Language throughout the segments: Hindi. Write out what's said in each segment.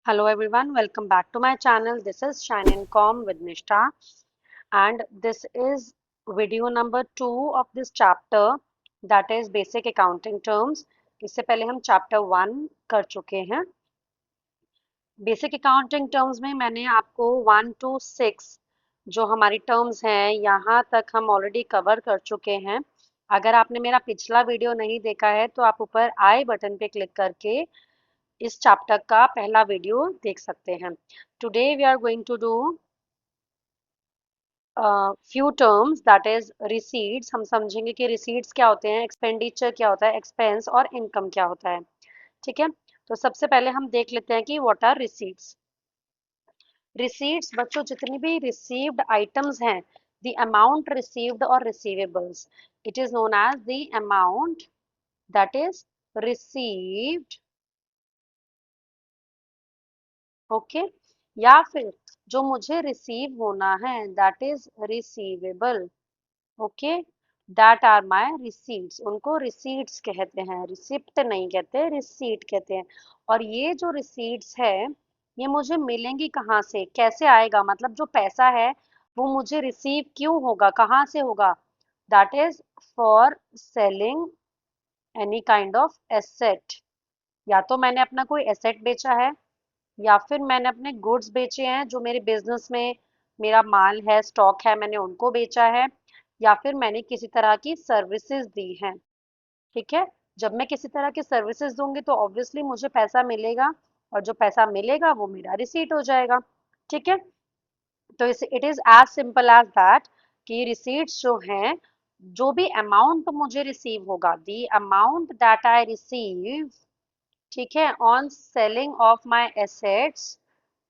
Hello everyone, welcome back to my channel. This is Shine and Com with Nishta, and this is video number 2 of this chapter, that is basic accounting terms. इससे पहले हम chapter 1 कर चुके हैं. बेसिक अकाउंटिंग टर्म्स में मैंने आपको 1 to 6 जो हमारी टर्म्स हैं यहाँ तक हम ऑलरेडी कवर कर चुके हैं. अगर आपने मेरा पिछला वीडियो नहीं देखा है तो आप ऊपर आई बटन पे क्लिक करके इस चैप्टर का पहला वीडियो देख सकते हैं. Today we are going to do few terms, that is receipts. हम समझेंगे कि रिसीट्स क्या होते हैं, एक्सपेंडिचर क्या होता है, एक्सपेंस और इनकम क्या होता है. ठीक है, तो सबसे पहले हम देख लेते हैं कि व्हाट आर रिसीट्स. रिसीट्स बच्चों जितनी भी रिसीव्ड आइटम्स हैं, द अमाउंट रिसीव्ड और receivables, it is known as the amount that is received. Okay, या फिर जो मुझे रिसीव होना है that is receivable. Okay, that are my receipts. उनको रिसीट्स कहते हैं, रिसिप्ट नहीं कहते, रिसीट कहते हैं. और ये जो रिसीट्स है ये मुझे मिलेंगी कहाँ से, कैसे आएगा, मतलब जो पैसा है वो मुझे रिसीव क्यों होगा, कहाँ से होगा. That is for selling any kind of asset. या तो मैंने अपना कोई एसेट बेचा है, या फिर मैंने अपने गुड्स बेचे हैं जो मेरे बिजनेस में मेरा माल है, स्टॉक है, मैंने उनको बेचा है, या फिर मैंने किसी तरह की सर्विसेज दी हैं. ठीक है, जब मैं किसी तरह की सर्विसेज दूंगी तो ऑब्वियसली मुझे पैसा मिलेगा, और जो पैसा मिलेगा वो मेरा रिसीट हो जाएगा. ठीक है, तो it is as simple as that कि रिसीट्स जो हैं, जो भी अमाउंट मुझे रिसीव होगा, the amount that I receive, ठीक है, on selling of my assets,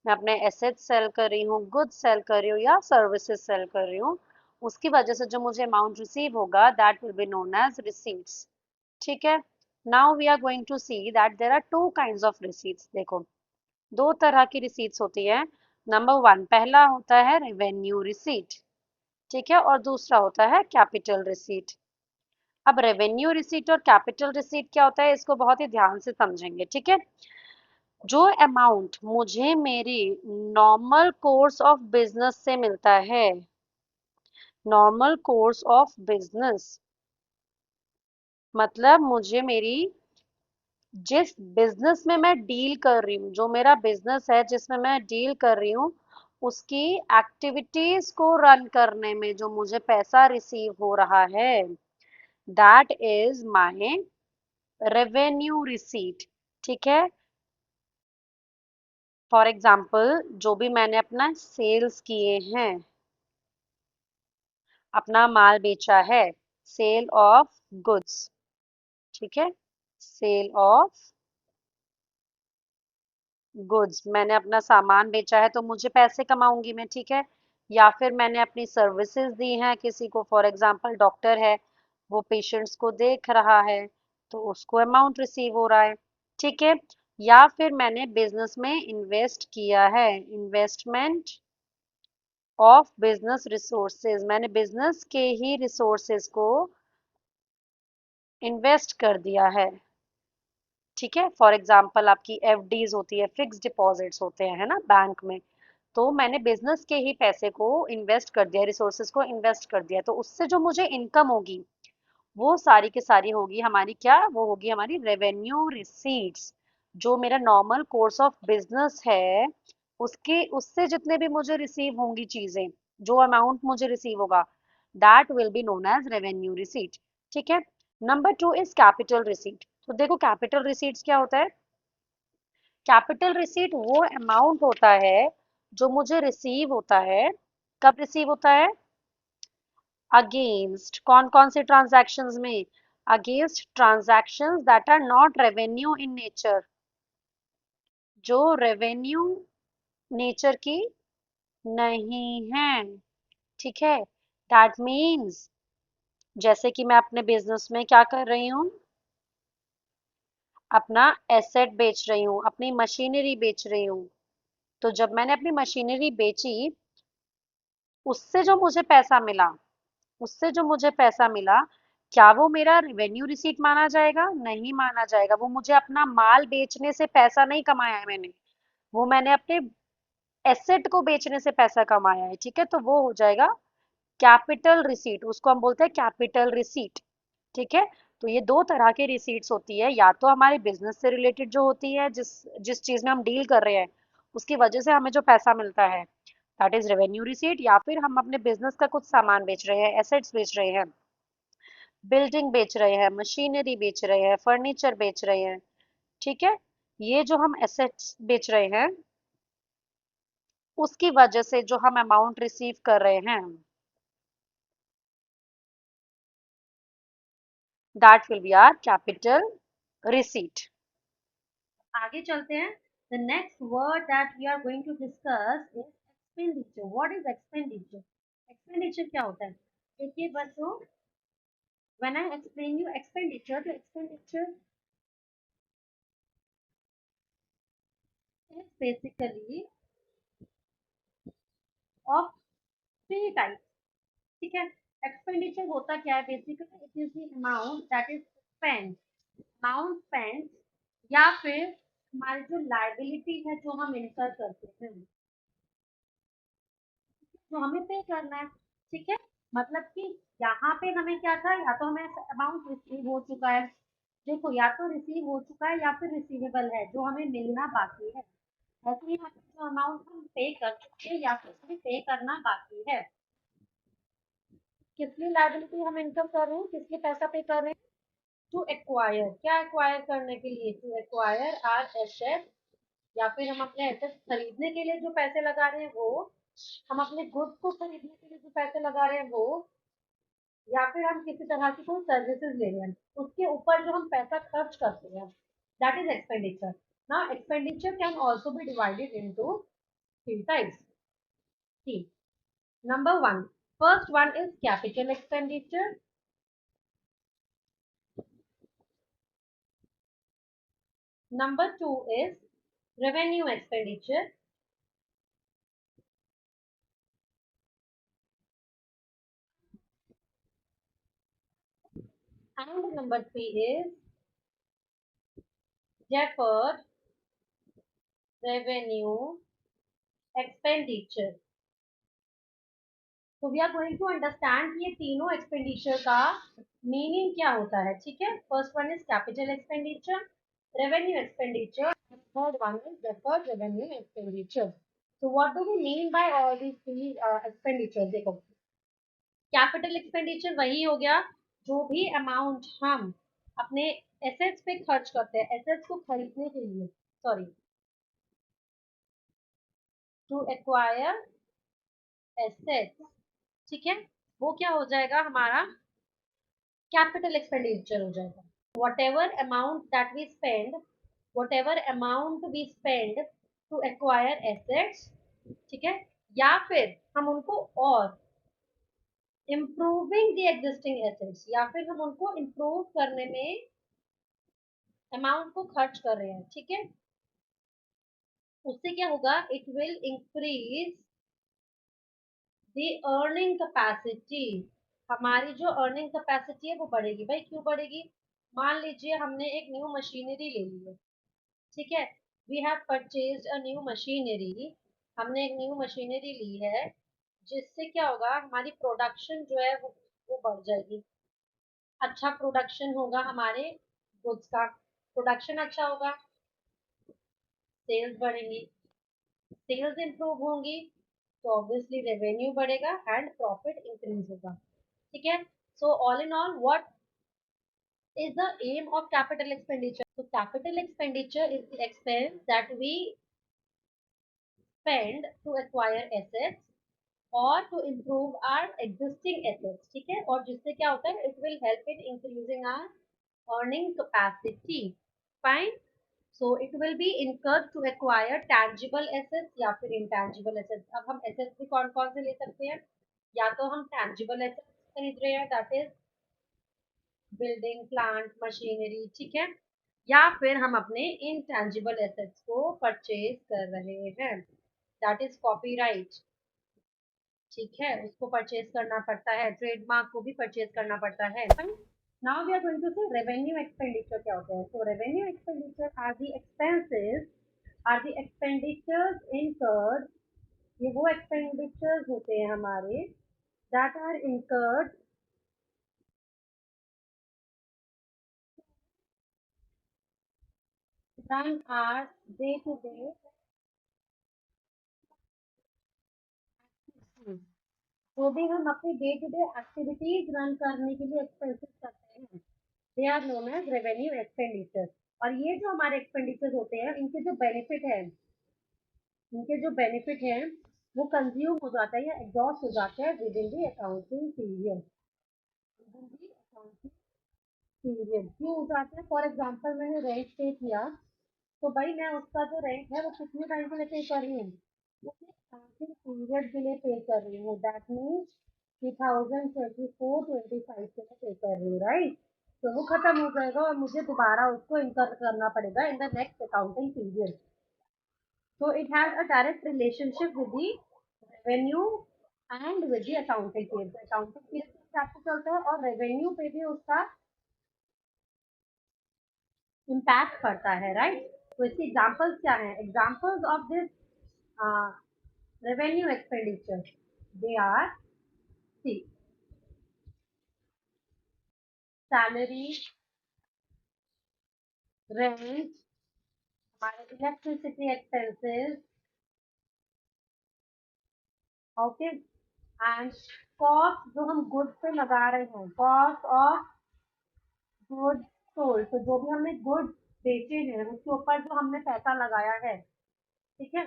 मैं अपने एसेट्स सेल कर रही हूँ, गुड्स सेल कर रही हूँ या सर्विसेज सेल कर रही हूँ, उसकी वजह से जो मुझे अमाउंट रिसीव होगा that will be known as receipts. ठीक है, now we are going to see that there are two kinds of receipts. देखो, दो तरह की रिसीट्स होती है. नंबर 1, पहला होता है रेवेन्यू रिसीट. ठीक है, और दूसरा होता है कैपिटल रिसीट. अब रेवेन्यू रिसीट और कैपिटल रिसीट क्या होता है, इसको बहुत ही ध्यान से समझेंगे. ठीक है, जो अमाउंट मुझे मेरी नॉर्मल कोर्स ऑफ बिजनेस से मिलता है, नॉर्मल कोर्स ऑफ बिजनेस मतलब मुझे मेरी जिस बिजनेस में मैं डील कर रही हूँ, जो मेरा बिजनेस है जिसमें मैं डील कर रही हूँ, उसकी एक्टिविटीज को रन करने में जो मुझे पैसा रिसीव हो रहा है that is my revenue receipt. ठीक है, फॉर एग्जाम्पल जो भी मैंने अपना सेल्स किए हैं, अपना माल बेचा है, सेल ऑफ गुड्स. ठीक है, सेल ऑफ गुड्स, मैंने अपना सामान बेचा है तो मुझे पैसे कमाऊंगी मैं. ठीक है, या फिर मैंने अपनी सर्विसेज दी हैं किसी को, फॉर एग्जांपल डॉक्टर है, वो पेशेंट्स को देख रहा है तो उसको अमाउंट रिसीव हो रहा है. ठीक है, या फिर मैंने बिजनेस में इन्वेस्ट किया है, इन्वेस्टमेंट ऑफ बिजनेस रिसोर्सेज, मैंने बिजनेस के ही रिसोर्सेज को इन्वेस्ट कर दिया है. ठीक है, फॉर एग्जांपल आपकी एफडीज होती है, फिक्स डिपॉजिट्स होते हैं, है ना, बैंक में. तो मैंने बिजनेस के ही पैसे को इन्वेस्ट कर दिया, रिसोर्सेज को इन्वेस्ट कर दिया, तो उससे जो मुझे इनकम होगी वो सारी की सारी होगी हमारी, क्या वो होगी हमारी रेवेन्यू रिसीट्स. जो मेरा नॉर्मल कोर्स ऑफ बिजनेस है उसके उससे जितने भी मुझे रिसीव होंगी चीजें, जो अमाउंट मुझे रिसीव होगा that will be known as revenue receipt. ठीक है, नंबर 2 इज कैपिटल रिसीट. तो देखो कैपिटल रिसीट्स क्या होता है. कैपिटल रिसीट वो अमाउंट होता है जो मुझे रिसीव होता है. कब रिसीव होता है, अगेंस्ट कौन कौन से ट्रांजैक्शंस में, against transactions that are not revenue in nature, जो रेवेन्यू नेचर की नहीं है. ठीक है, दैट मीन्स जैसे कि मैं अपने बिजनेस में क्या कर रही हूँ, अपना एसेट बेच रही हूँ, अपनी मशीनरी बेच रही हूँ. तो जब मैंने अपनी मशीनरी बेची, उससे जो मुझे पैसा मिला, उससे जो मुझे पैसा मिला, क्या वो मेरा रेवेन्यू रिसीट माना जाएगा, नहीं माना जाएगा. वो मुझे अपना माल बेचने से पैसा नहीं कमाया है मैंने, वो मैंने अपने एसेट को बेचने से पैसा कमाया है, ठीक है, तो वो हो जाएगा कैपिटल रिसीट, उसको हम बोलते हैं कैपिटल रिसीट। ठीक है, तो ये दो तरह की रिसीट्स होती है, या तो हमारे बिजनेस से रिलेटेड जो होती है, जिस जिस चीज में हम डील कर रहे हैं उसकी वजह से हमें जो पैसा मिलता है, दैट इज रेवेन्यू रिसीट, या फिर हम अपने बिजनेस का कुछ सामान बेच रहे हैं, एसेट्स बेच रहे हैं, बिल्डिंग बेच रहे हैं, मशीनरी बेच रहे हैं, फर्नीचर बेच रहे हैं। ठीक है, ये जो हम एसेट्स बेच रहे हैं उसकी वजह से जो हम अमाउंट रिसीव कर रहे हैं, that will be our capital receipt. आगे चलते हैं। The next word that we are going to discuss is expenditure. What is expenditure? Expenditure क्या होता है? देखिए बच्चों, when I explain you expenditure, तो expenditure is basically of three types. ठीक है, एक्सपेंडिचर होता क्या है? Basically it is the amount that is spend, amount spend, या फिर हमारी जो लाइबिलिटी है जो हम इनकर करते हैं, जो हमें पे करना है। ठीक है, मतलब कि यहाँ पे हमें क्या था, या तो हमें अमाउंट रिसीव हो चुका है, देखो या तो रिसीव हो चुका है या फिर रिसीवेबल है जो हमें मिलना बाकी है। ऐसे यहाँ पे जो अमाउंट हम पे कर चुके हैं या फिर हमें पे करना बाकी है। किसकी लाइबिलिटी हम इनकम कर रहे हैं, किसके पैसा पे कर रहे हैं? टू एक्वायर, क्या एक्वायर करने के लिए? टू एक्वायर आर एसेट, या फिर हम अपने एसेट खरीदने के लिए जो पैसे लगा रहे हैं वो, हम अपने गुड्स को खरीदने के लिए जो पैसे लगा रहे हैं वो, या फिर हम किसी तरह की कोई सर्विसेज ले रहे हैं उसके ऊपर जो हम पैसा खर्च करते हैं, that is expenditure. Now expenditure can also be divided into three types. Three, number one, first one is capital expenditure, number two is revenue expenditure, and number three is deferred revenue expenditure. So we are going to understand कि ये तीनों एक्सपेंडिचर का मीनिंग क्या होता है। ठीक है, first one is capital expenditure, revenue expenditure, third one is deferred revenue expenditure. So what do we mean by all these three expenditures? देखो, कैपिटल एक्सपेंडिचर वही हो गया जो भी अमाउंट हम अपने एसेट्स पे खर्च करते हैं, एसेट्स को खरीदने के लिए, सॉरी, टू एक्वायर एसेट्स। ठीक है, वो क्या हो जाएगा हमारा? कैपिटल एक्सपेंडिचर हो जाएगा। whatever amount that we spend, whatever amount we spend to acquire assets, ठीक है, या फिर हम उनको और इम्प्रूविंग द एग्जिस्टिंग एसेट्स, या फिर हम उनको इम्प्रूव करने में अमाउंट को खर्च कर रहे हैं। ठीक है, उससे क्या होगा? It will increase the earning capacity, हमारी जो अर्निंग कैपेसिटी है वो बढ़ेगी। भाई क्यों बढ़ेगी? मान लीजिए हमने एक न्यू मशीनरी ले ली है, ठीक है, we have purchased a new machinery, हमने एक न्यू मशीनरी ली है, जिससे क्या होगा? हमारी प्रोडक्शन जो है वो बढ़ जाएगी। अच्छा प्रोडक्शन होगा हमारे गुड्स का, प्रोडक्शन अच्छा होगा, सेल्स बढ़ेंगी, सेल्स इंप्रूव होंगी तो ऑब्वियसली रेवेन्यू बढ़ेगा एंड प्रॉफिट इंक्रीज होगा। ठीक है, so all in all what is the aim of capital expenditure? So capital expenditure is the expense that we spend to acquire assets or to improve our existing assets. ठीक है, और जिससे क्या होता है? It will help in increasing our earning capacity. Fine. So it will be incurred to acquire tangible assets या फिर intangible assets. अब हम assets भी कौन कौन से ले सकते हैं? या तो हम tangible assets खरीद रहे हैं, that is building, plant, machinery, ठीक है, या फिर हम अपने इनटैंजिबल एसेट्स को परचेज कर रहे हैं, दैट इज कॉपीराइट। ठीक है, उसको परचेज करना पड़ता है, ट्रेडमार्क को भी परचेज करना पड़ता है। Now we are going to see revenue expenditure क्या होता है। So revenue expenditure are the expenses are the expenditures incurred, ये वो एक्सपेंडिचर्स होते हैं हमारे that are incurred run our day to day, जो भी हम अपनी day to day activities run करने के लिए एक्सपेंसेस करते हैं, they are known as revenue expenditure. और ये जो हमारे एक्सपेंडिचर होते हैं, इनके जो बेनिफिट है वो कंज्यूम हो जाता है या एग्जॉस्ट हो जाता है with in the accounting period. With in the accounting period क्यों हो जाता है? फॉर एग्जाम्पल मैंने रेंट पे किया, तो भाई मैं उसका जो रेंट है वो कितने टाइम के लिए पे कर रही हूँ? वो अकाउंटिंग पीरियड के लिए पे कर रही हूँ। दैट मीन्स 2024-25 के लिए पे कर रही हूँ, राइट? तो वो खत्म हो जाएगा और मुझे दोबारा उसको इनकर करना पड़ेगा in the next accounting period. So it has a direct relationship with the revenue and with the accounting period. तो accounting period के हिसाब से चलता है और revenue पे भी उसका impact पड़ता है, right? तो इसके examples क्या हैं? Examples of this revenue expenditure, they are, see, salary, rent, हमारे electricity expenses, okay, and cost जो हम goods पे लगा रहे हैं, cost of गुड सोल्ड, तो जो भी हमने गुड बेचे हैं उसके ऊपर जो हमने पैसा लगाया है, ठीक है,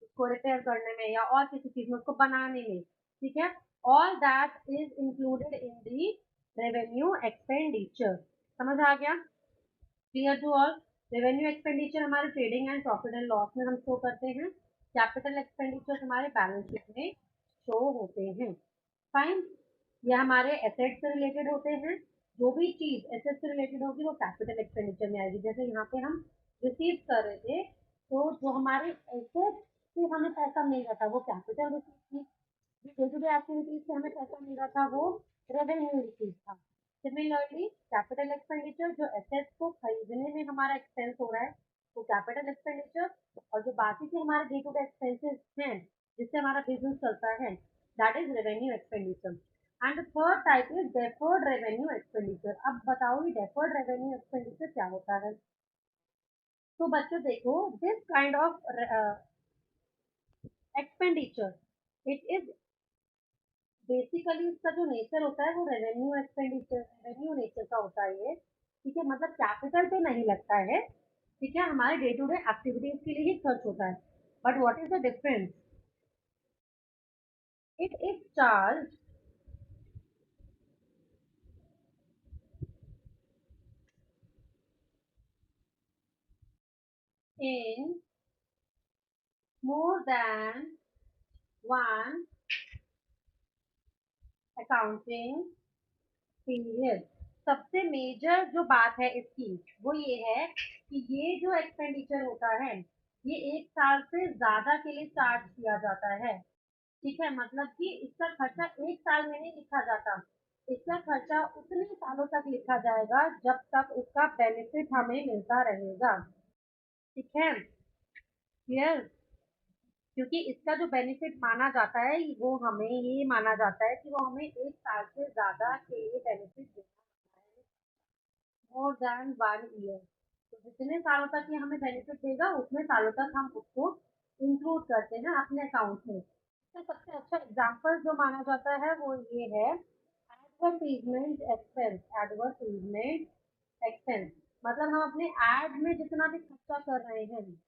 उसको रिपेयर करने में या और किसी चीज में उसको बनाने में, ठीक है, all that is included in the revenue expenditure. समझ आ गया? Clear to all? Revenue expenditure हमारे trading and profit and loss में हम शो करते हैं। कैपिटल एक्सपेंडिचर हमारे बैलेंस शीट में शो होते हैं। फाइन। ये हमारे एसेट से रिलेटेड होते हैं। जो भी चीज एसेट से रिलेटेड होगी वो कैपिटल एक्सपेंडिचर में आएगी। जैसे यहाँ पे हम रिसीव कर रहे थे, तो जो हमारे एसेट से हमें पैसा मिल रहा था वो कैपिटल रिसीव थी, जो डे टू डे एक्टिविटीज से हमें पैसा मिल रहा था वो रेवेन्यू रिसीव था। सिमिलरली कैपिटल एक्सपेंडिचर, जो एसेट्स को खरीदने में हमारा एक्सपेंस हो रहा है वो कैपिटल एक्सपेंडिचर, और जो बाकी के हमारे डे टू डे एक्सपेंसेस हैं जिससे हमारा बिजनेस चलता है, that is revenue expenditure. And third type is deferred revenue expenditure. अब बताओ ये डेफर्ड रेवेन्यू एक्सपेंडिचर क्या होता है? तो बच्चों देखो, this kind of expenditure, it is basically इसका जो नेचर होता है वो रेवेन्यू एक्सपेंडिचर, रेवेन्यू नेचर का होता है ये, ठीक है, मतलब कैपिटल पे नहीं लगता है, ठीक है, हमारे डे टू डे एक्टिविटीज के लिए ही खर्च होता है। But what is the difference? It is charge in more than one accounting period. सबसे मेजर जो बात है इसकी वो ये है कि ये जो एक्सपेंडिचर होता है ये एक साल से ज्यादा के लिए चार्ज किया जाता है, ठीक है, मतलब कि इसका खर्चा एक साल में नहीं लिखा जाता, इसका खर्चा उतने सालों तक लिखा जाएगा जब तक उसका बेनिफिट हमें मिलता रहेगा, ठीक है, क्लियर? क्योंकि इसका जो बेनिफिट माना जाता है वो हमें ये माना जाता है कि वो हमें एक साल से ज्यादा के लिए बेनिफिट देता है, मोर देन 1 ईयर। तो जितने सालों तक ये हमें बेनिफिट देगा उतने सालों तक हम उसको इंक्लूड करते हैं अपने अकाउंट में। इसका सबसे अच्छा एग्जाम्पल जो माना जाता है वो ये है एडवर्टीजमेंट एक्सपेंस। एडवर्टीजमेंट एक्सपेंस मतलब हम अपने एड में जितना भी खर्चा कर रहे हैं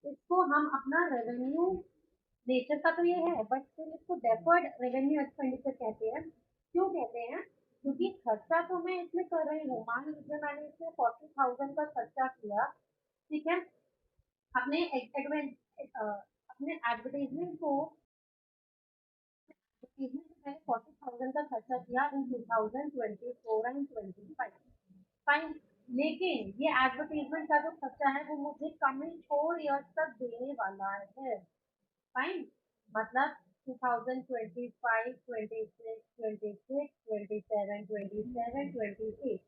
इसको हम अपना रेवेन्यू, नेचर का तो ये है बट फिर इसको डेफर्ड रेवेन्यू एक्सपेंडिचर कहते हैं। क्यों कहते हैं? क्योंकि खर्चा तो मैं इसमें कर रही हूँ, मान लीजिए मैंने इसमें 40,000 का खर्चा किया, ठीक है, अपने अपने एडवर्टाइजमेंट को, इसमें से मैंने 40,000 का खर्चा किया इन 2024 एंड 25, फाइन। लेकिन ये एडवर्टाइजमेंट का जो खर्चा है वो मुझे कमिंग 4 इयर्स तक देने वाला है, फाइन, मतलब 2025, 26, 26, 27, 27, 28,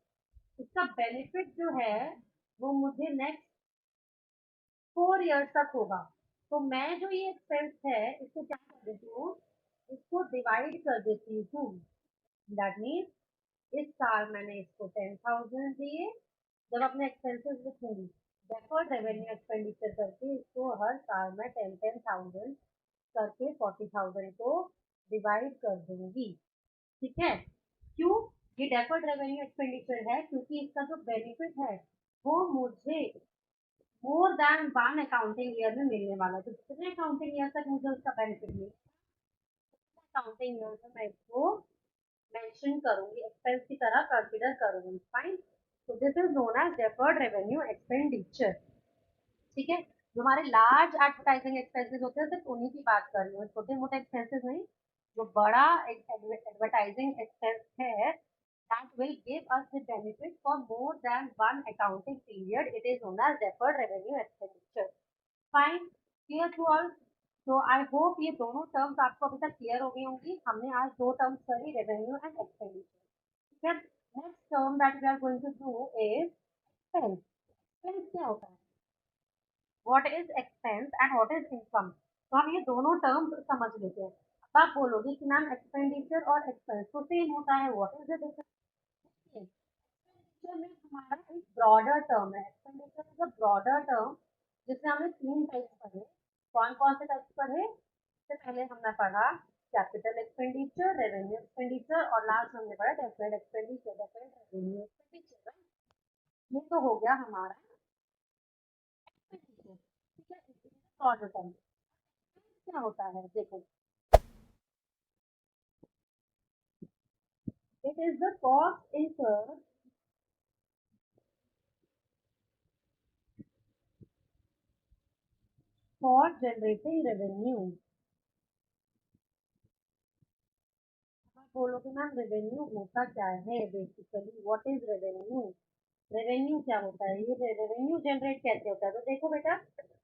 इसका बेनिफिट जो है वो मुझे नेक्स्ट 4 ईयर्स तक होगा। तो मैं जो ये एक्सपेंस है इसको क्या कर देती हूँ, इसको डिवाइड कर देती हूँ। दैट मीन्स इस साल मैंने इसको 10,000 दिए। जब अपने एक्सपेंसेस लिखूंगी डेफर्ड रेवेन्यू एक्सपेंडिचर करके इसको हर साल मैं 10,000 करके 40,000 को डिवाइड कर दूंगी। ठीक है, क्यों? ये डेफर्ड रेवेन्यू एक्सपेंडिचर है क्योंकि इसका जो बेनिफिट है वो मुझे more than one accounting year में मिलने वाला है। तो जितने अकाउंटिंग ईयर तक मुझे उसका बेनिफिट मिले, अकाउंटिंग ईयर में मैं इसको मेंशन करूंगी, एक्सपेंस की तरह कंसीडर करूंगी। फाइन। तो this is known as deferred revenue expenditure. ठीक है, जो हमारे लार्ज एडवर्टाइजिंग एक्सपेंसेस होते हैं सिर्फ उन्हीं की बात कर रही हूँ, छोटे मोटे एक्सपेंसेस नहीं। जो बड़ा एडवर्टाइजिंग एक्सपेंस है that will give us the benefit for more than one accounting period, it is known as deferred revenue expenditure. Fine, clear to all? तो आई होप ये दोनों टर्म्स आपको अभी तक क्लियर हो गई होंगी। हमने आज दो टर्म्स करी, रेवेन्यू एंड एक्सपेंडिचर। फिर next term that we are going to do is expense. Expense क्या होता है, what is expense and what is income? तो हम ये दोनों टर्म्स समझ लेते हैं। अब आप बोलोगे कि मैम एक्सपेंडिचर और एक्सपेंस तो सेम होता है, what is the difference? Expenditure में हमारा एक ब्रॉडर टर्म है, expenditure is a broader term जिसमें हमने तीन टाइप्स पढ़े। कौन कौन से टाइप्स पढ़े? सबसे पहले हमने पढ़ा कैपिटल एक्सपेंडिचर, रेवेन्यू एक्सपेंडिचर और लास्ट हमने पढ़ा deferred expenditure, deferred revenue expenditure. ये तो हो गया हमारा एक्सपेंडिचर। ठीक है, ब्रॉडर टर्म क्या होता है देखो, it is the cost incurred for generating revenue. आप बोलोगे मैम रेवेन्यू होता क्या है, basically what is revenue? Revenue क्या होता है, ये रेवेन्यू जनरेट कैसे होता है? तो देखो बेटा,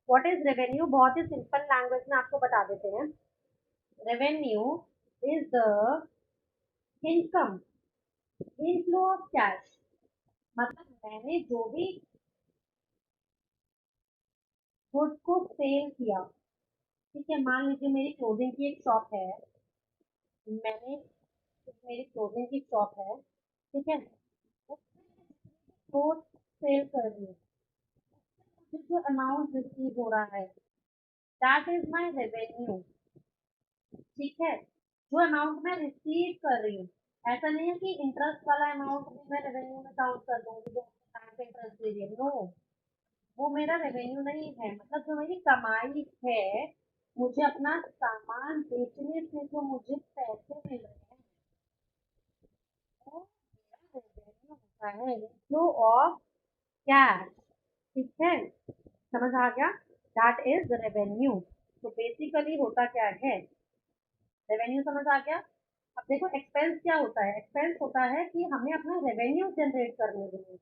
व्हाट इज रेवेन्यू बहुत ही सिंपल लैंग्वेज में आपको बता देते हैं। Revenue is the income, inflow of cash. मतलब मैंने जो भी गुड्स को सेल किया, ठीक है, मान लीजिए मेरी क्लोथिंग की एक शॉप है, मैंने मेरी क्लोथिंग की शॉप है, ठीक है, क्लोथ सेल कर रही हूँ, जो अमाउंट रिसीव हो रहा है दैट इज माय रेवेन्यू। ठीक है, जो अमाउंट मैं रिसीव कर रही हूँ, ऐसा नहीं है कि इंटरेस्ट वाला अमाउंट भी मैं रेवेन्यू में काउंट कर दूंगी जो बैंक इंटरेस्ट दे रही है, नो, वो मेरा रेवेन्यू नहीं है। मतलब जो मेरी कमाई है, मुझे अपना सामान बेचने से जो मुझे पैसे मिल रहे हैं वो मेरा रेवेन्यू होता है, फ्लो ऑफ कैश। ठीक है, समझ आ गया? That is revenue. तो बेसिकली होता क्या है, रेवेन्यू समझ आ गया। अब देखो एक्सपेंस क्या होता है, एक्सपेंस होता है कि हमें अपना रेवेन्यू जनरेट करने के लिए,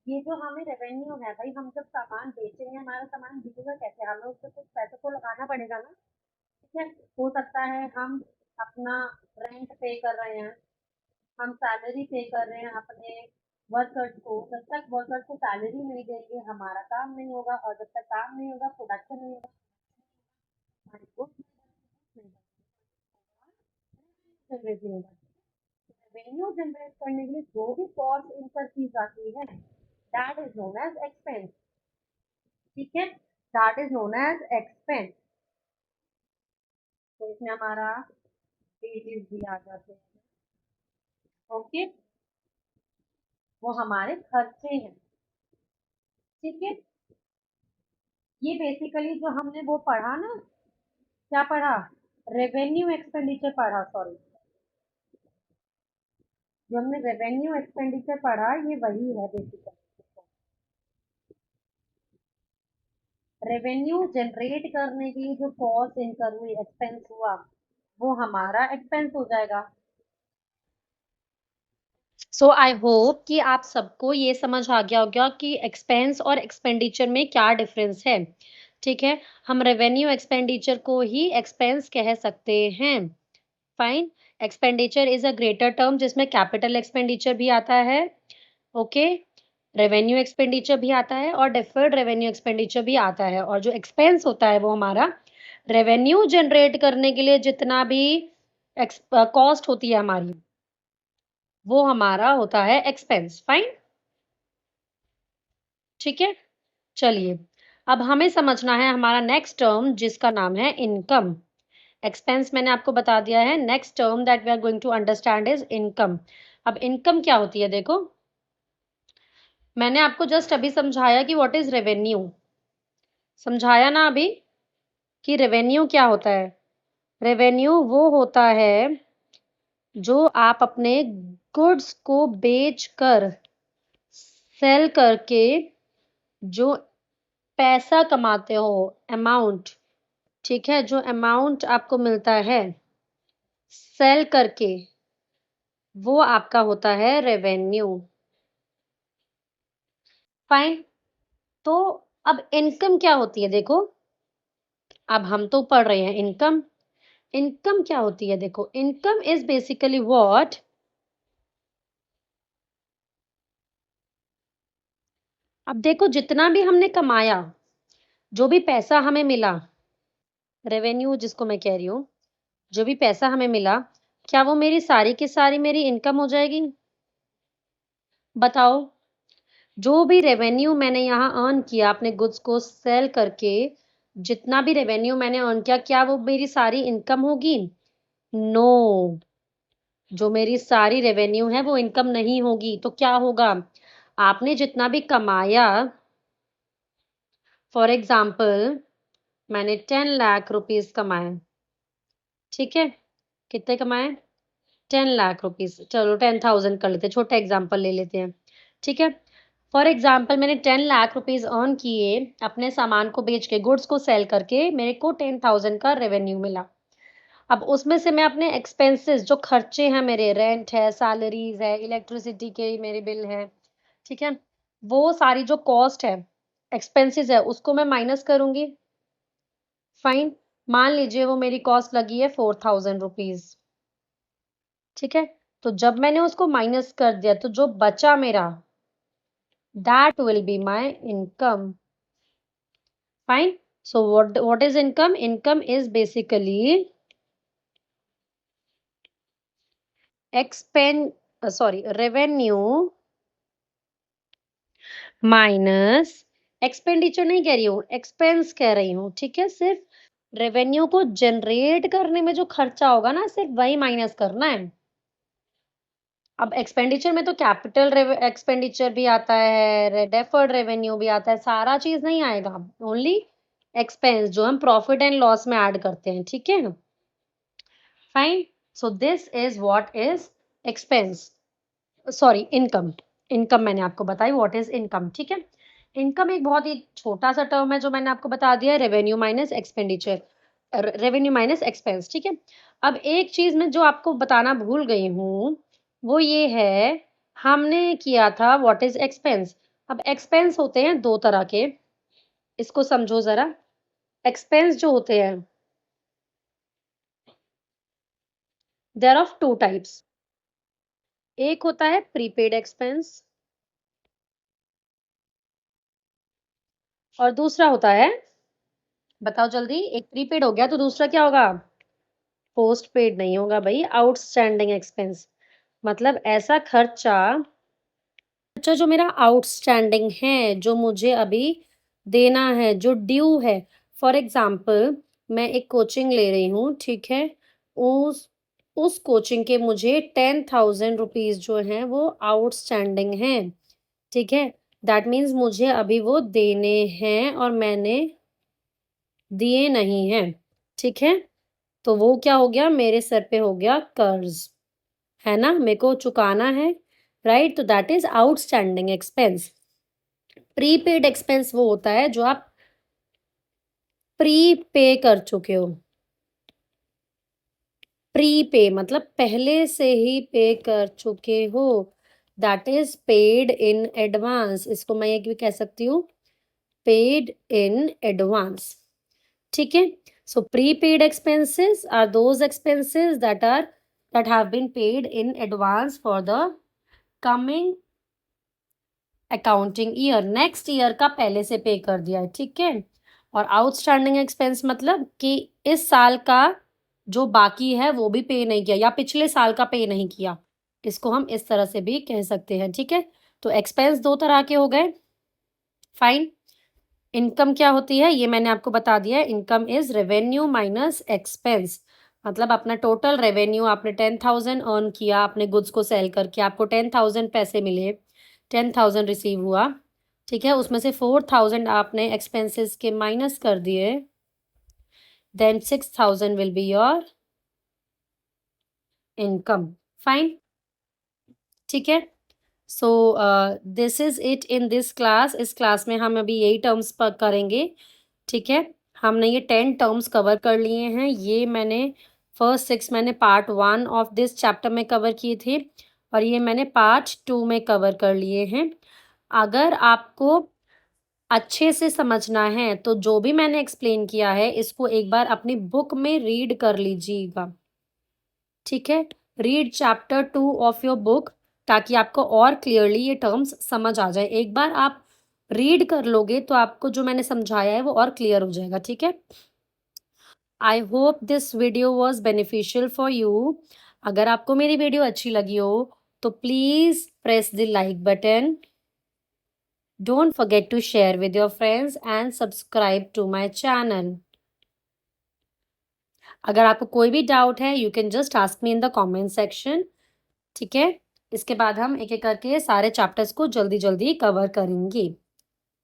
ये जो हमें रेवेन्यू है भाई, हम जब सामान बेचेंगे हमारा सामान बिकेगा कैसे, हमें उससे कुछ पैसे को लगाना पड़ेगा ना। ठीक है, हो सकता है हम अपना रेंट पे कर रहे हैं, हम सैलरी पे कर रहे हैं अपने वर्कर्स को, जब तक वर्कर्स को सैलरी नहीं देंगे हमारा काम नहीं होगा, और जब तक काम नहीं होगा प्रोडक्शन नहीं होगा, हमारी गुड्स जनरेट नहीं होगा। रेवेन्यू जनरेट करने के लिए जो भी कॉस्ट इनकर की जाती है that is known as expense. ठीक है, that is known as expense. तो इसमें हमारा पेजेस भी आ जाते हैं। ओके, वो हमारे खर्चे हैं। ठीक है, ये बेसिकली जो हमने वो पढ़ा ना, क्या पढ़ा, रेवेन्यू एक्सपेंडिचर पढ़ा, सॉरी, जो हमने रेवेन्यू एक्सपेंडिचर पढ़ा ये वही है बेसिकली। रेवेन्यू जनरेट करने के लिए जो कॉस्ट इनकर हुई, एक्सपेंस हुआ, वो हमारा एक्सपेंस हो जाएगा। सो आई होप कि आप सबको ये समझ आ गया होगा कि एक्सपेंस और एक्सपेंडिचर में क्या डिफरेंस है। ठीक है, हम रेवेन्यू एक्सपेंडिचर को ही एक्सपेंस कह सकते हैं। Fine, expenditure is a greater term जिसमें कैपिटल एक्सपेंडिचर भी आता है। ओके, रेवेन्यू एक्सपेंडिचर भी आता है और डिफर्ड रेवेन्यू एक्सपेंडिचर भी आता है, और जो एक्सपेंस होता है वो हमारा रेवेन्यू जनरेट करने के लिए जितना भी कॉस्ट होती है हमारी, वो हमारा होता है एक्सपेंस। फाइन, ठीक है। चलिए, अब हमें समझना है हमारा नेक्स्ट टर्म जिसका नाम है इनकम। एक्सपेंस मैंने आपको बता दिया है, next term that we are going to understand is income. अब इनकम क्या होती है, देखो मैंने आपको जस्ट अभी समझाया कि व्हाट इज रेवेन्यू, समझाया ना अभी कि रेवेन्यू क्या होता है। रेवेन्यू वो होता है जो आप अपने गुड्स को बेचकर, सेल करके जो पैसा कमाते हो, अमाउंट, ठीक है, जो अमाउंट आपको मिलता है सेल करके, वो आपका होता है रेवेन्यू। फाइन। तो अब इनकम क्या होती है, देखो अब हम तो पढ़ रहे हैं इनकम। इनकम क्या होती है, देखो इनकम इज बेसिकली व्हाट, अब देखो जितना भी हमने कमाया, जो भी पैसा हमें मिला, रेवेन्यू जिसको मैं कह रही हूँ, जो भी पैसा हमें मिला, क्या वो मेरी सारी की सारी मेरी इनकम हो जाएगी? बताओ। जो भी रेवेन्यू मैंने यहाँ अर्न किया अपने गुड्स को सेल करके, जितना भी रेवेन्यू मैंने अर्न किया, क्या वो मेरी सारी इनकम होगी? नो, जो मेरी सारी रेवेन्यू है वो इनकम नहीं होगी। तो क्या होगा? आपने जितना भी कमाया, फॉर एग्जाम्पल मैंने 10 लाख रुपीज कमाए, ठीक है, कितने कमाए? 10 लाख रुपीज, चलो 10,000 कर लेते हैं, छोटा एग्जाम्पल ले लेते हैं, ठीक है। फॉर एग्जाम्पल मैंने 10 लाख रुपीज अर्न किए अपने सामान को बेच के, गुड्स को सेल करके, मेरे को 10,000 का रेवेन्यू मिला। अब उसमें से मैं अपने एक्सपेंसेस, जो खर्चे हैं मेरे, रेंट है, सैलरीज है, इलेक्ट्रिसिटी के मेरे बिल है, ठीक है, वो सारी जो कॉस्ट है, एक्सपेंसेस है, उसको मैं माइनस करूंगी। फाइन, मान लीजिए वो मेरी कॉस्ट लगी है 4,000 रुपीज, ठीक है। तो जब मैंने उसको माइनस कर दिया तो जो बचा मेरा, that will be my income. Fine. So what is income? Income is basically revenue minus, expenditure नहीं कह रही हूँ, एक्सपेंस कह रही हूँ, ठीक है। सिर्फ रेवेन्यू को जनरेट करने में जो खर्चा होगा ना, सिर्फ वही माइनस करना है। अब एक्सपेंडिचर में तो कैपिटल एक्सपेंडिचर भी आता है, डेफर्ड रेवेन्यू भी आता है, सारा चीज नहीं आएगा, ओनली एक्सपेंस जो हम प्रॉफिट एंड लॉस में ऐड करते हैं, ठीक है। Fine. So this is what is expense, sorry income. Income मैंने आपको बताई व्हाट इज इनकम, ठीक है। इनकम एक बहुत ही छोटा सा टर्म है जो मैंने आपको बता दिया, revenue minus expenditure, revenue minus expense, ठीक है। अब एक चीज मैं जो आपको बताना भूल गई हूँ, वो ये है, हमने किया था व्हाट इज एक्सपेंस। अब एक्सपेंस होते हैं दो तरह के, इसको समझो जरा। एक्सपेंस जो होते हैं, देयर ऑफ टू टाइप्स। एक होता है प्रीपेड एक्सपेंस और दूसरा होता है, बताओ जल्दी, एक प्रीपेड हो गया तो दूसरा क्या होगा? पोस्ट पेड नहीं होगा भाई, आउटस्टैंडिंग एक्सपेंस, मतलब ऐसा खर्चा, खर्चा जो मेरा आउटस्टैंडिंग है, जो मुझे अभी देना है, जो ड्यू है। फॉर एग्जाम्पल मैं एक कोचिंग ले रही हूँ, ठीक है, उस उस कोचिंग के मुझे 10,000 रुपीज जो हैं वो आउटस्टैंडिंग हैं, ठीक है। दैट मीन्स मुझे अभी वो देने हैं और मैंने दिए नहीं हैं, ठीक है। तो वो क्या हो गया, मेरे सर पे हो गया कर्ज, है ना, मेरे को चुकाना है, राइट। तो that is outstanding expense. Prepaid expense वो होता है जो आप प्री पे कर चुके हो। प्री पे मतलब पहले से ही पे कर चुके हो, that is paid in advance. इसको मैं ये भी कह सकती हूँ, पेड इन एडवांस, ठीक है। So prepaid expenses are those expenses that have been paid in advance for the coming accounting year, next year का पहले से पे कर दिया है, ठीक है। और आउटस्टैंडिंग एक्सपेंस मतलब कि इस साल का जो बाकी है वो भी पे नहीं किया या पिछले साल का पे नहीं किया, इसको हम इस तरह से भी कह सकते हैं, ठीक है। तो एक्सपेंस दो तरह के हो गए, फाइन। इनकम क्या होती है ये मैंने आपको बता दिया है, income is revenue minus expense. मतलब अपना टोटल रेवेन्यू, आपने 10,000 अर्न किया अपने गुड्स को सेल करके, आपको 10,000 पैसे मिले, 10,000 रिसीव हुआ, ठीक है। उसमें से 4,000 आपने एक्सपेंसेस के माइनस कर दिए, then 6,000 will be your income, fine, ठीक है। So this is it in this class. इस क्लास में हम अभी यही टर्म्स पर करेंगे, ठीक है। हमने ये 10 टर्म्स कवर कर लिए हैं। ये मैंने फर्स्ट 6 मैंने पार्ट 1 ऑफ दिस चैप्टर में कवर किए थे और ये मैंने पार्ट 2 में कवर कर लिए हैं। अगर आपको अच्छे से समझना है तो जो भी मैंने एक्सप्लेन किया है इसको एक बार अपनी बुक में रीड कर लीजिएगा, ठीक है। Read chapter 2 of your book ताकि आपको और क्लियरली ये टर्म्स समझ आ जाए। एक बार आप रीड कर लोगे तो आपको जो मैंने समझाया है वो और क्लियर हो जाएगा, ठीक है। I hope this video was beneficial for you. अगर आपको मेरी वीडियो अच्छी लगी हो तो please press the like button, don't forget to share with your friends and subscribe to my channel. अगर आपको कोई भी डाउट है you can just ask me in the comment section, ठीक है। इसके बाद हम एक एक करके सारे चैप्टर्स को जल्दी जल्दी कवर करेंगे।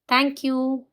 Thank you.